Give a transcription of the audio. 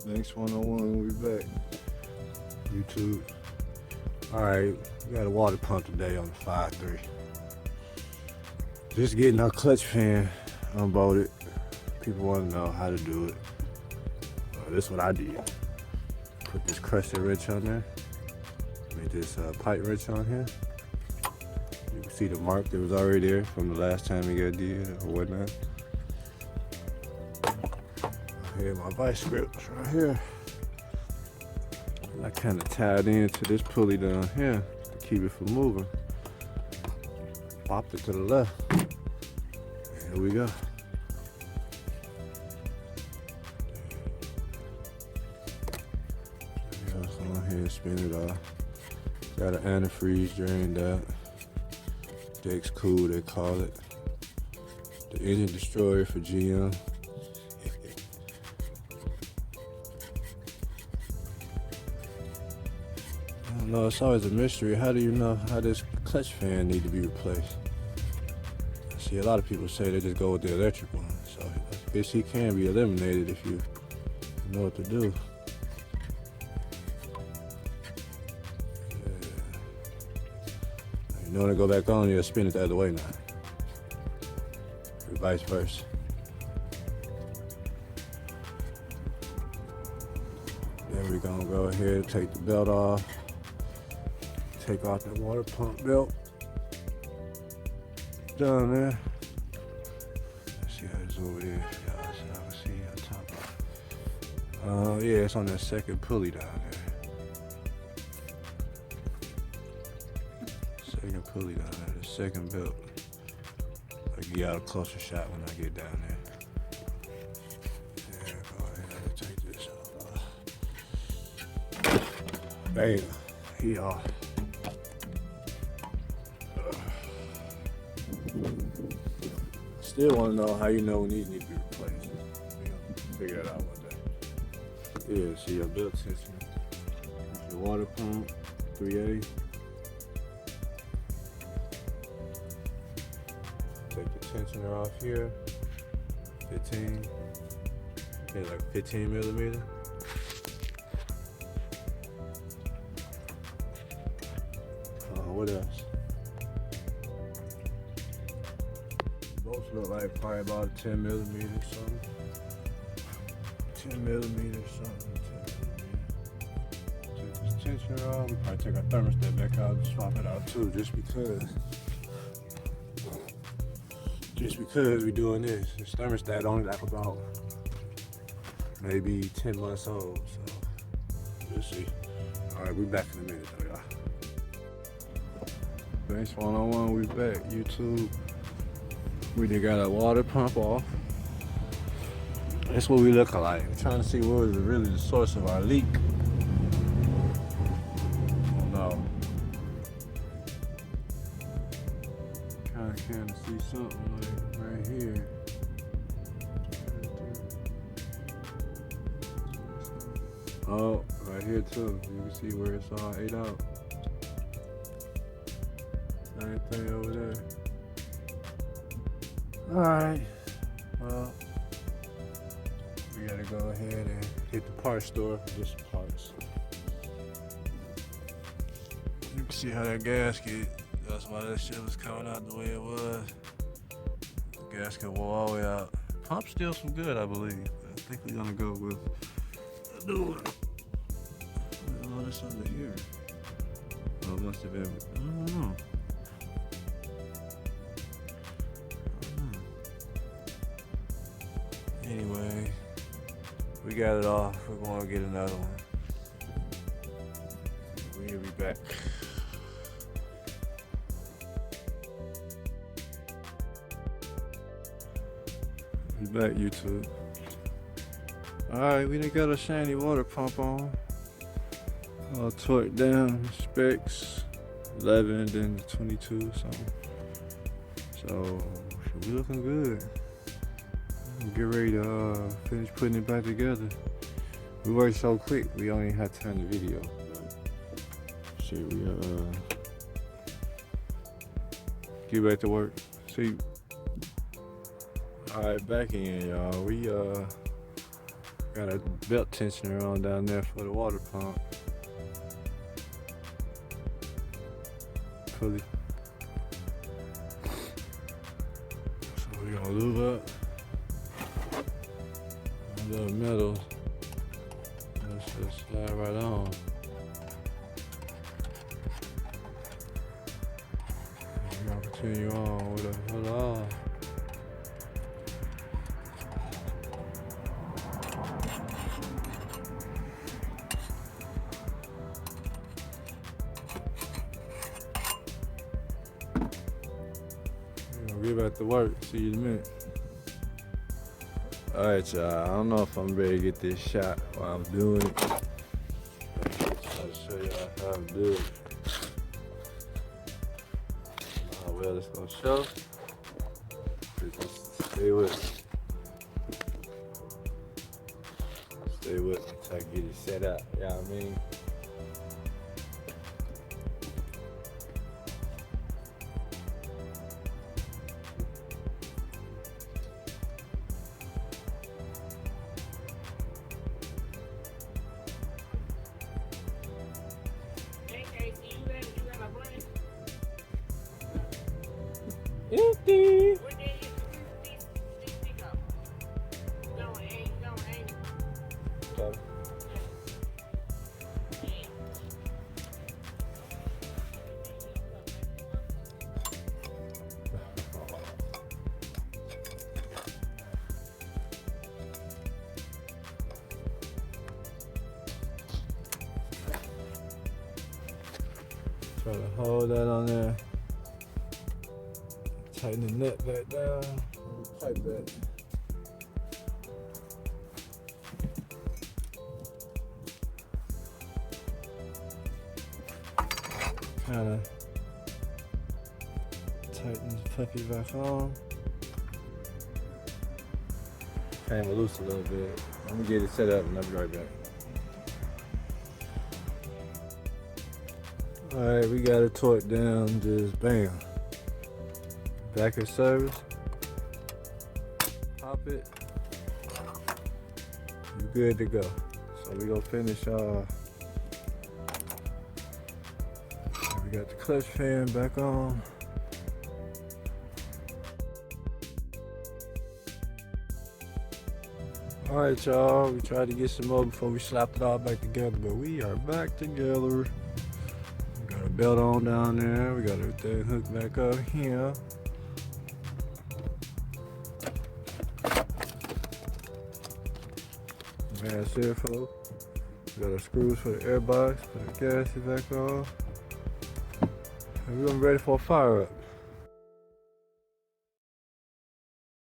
Next 101, we back. YouTube. Alright, we got a water pump today on the 5.3. Just getting our clutch fan unbolted. People want to know how to do it. This is what I did. Put this crescent wrench on there. Made this pipe wrench on here. You can see the mark that was already there from the last time we got did or whatnot. Here my vice grips right here. I kind of tied into this pulley down here to keep it from moving. Popped it to the left. Here we go. Just go ahead and spin it off. Got an antifreeze drained out. Deck's cool, they call it. The engine destroyer for GM. No, it's always a mystery. How do you know how this clutch fan need to be replaced? See, a lot of people say they just go with the electric one. So I guess he can be eliminated if you know what to do. Yeah. You know when to go back on, you'll spin it the other way now. Or vice versa. Then we're gonna go ahead and take the belt off. Take off that water pump belt down there. Let's see how it's over there. Y'all can see on top. Yeah, it's on that second pulley down there. Second pulley down there, the second belt. I'll give y'all a closer shot when I get down there. Yeah, go ahead and take this off. Bam, he off. Still want to know how you know when these need to be replaced. Figure that out one day. Yeah, see your belt tension. Your water pump, 3A. Take the tensioner off here. 15. Okay, like 15 millimeter. What else? Both look like probably about 10 millimeters something. 10 millimeters something. 10 millimeters. Take this tensioner off. We probably take our thermostat back out and swap it out too, just because. Just because we're doing this. This thermostat only like about maybe 10 months old, so we'll see. Alright, we back in a minute though, y'all. Thanks 101, we back. YouTube. We done got a water pump off. That's what we look like. We're trying to see what is really the source of our leak. Oh no. Kind of see something like right here. Oh, right here too. You can see where it's all ate out. Same thing over there. Alright, well, we gotta go ahead and hit the parts store for just some parts. You can see how that gasket, that's why that shit was coming out the way it was. The gasket wore all the way out. Pump's still some good, I believe. I think we're gonna go with a new one. Oh, this under here. Oh, it must have been, I don't know. Anyway, we got it off. We're going to get another one. We'll be back. We back, YouTube. Alright, we done got a shiny water pump on. All torqued down, specs 11, then 22 something. So, should be looking good. Get ready to finish putting it back together. We worked so quick, we only had time to video. Shit, we get back to work. See. Alright, back in, y'all. Got a belt tensioner on down there for the water pump. Pulley. So we're gonna lube up the metal. Let's just slide right on. We're gonna continue on with a hood off. Get back to work. See you in a minute. Alright, y'all. I don't know if I'm ready to get this shot while I'm doing it. I'll show y'all how to do it. How well it's gonna show. Just stay with me. Stay with me till I get it set up. You know what I mean? Empty. Try to hold that on there. Tighten the nut back down. Tight that. Kinda tighten the puppy back on. Came loose a little bit. Let me get it set up and I'll be right back. Alright, we got it torqued down, just bam. Back in service. Pop it. You're good to go. So we gonna finish we got the clutch fan back on. Alright y'all, we tried to get some more before we slapped it all back together, but we are back together. We got a belt on down there, we got everything hooked back up here. That's it, folks. We got our screws for the air box, put the gasket back on. And we're gonna be ready for a fire up.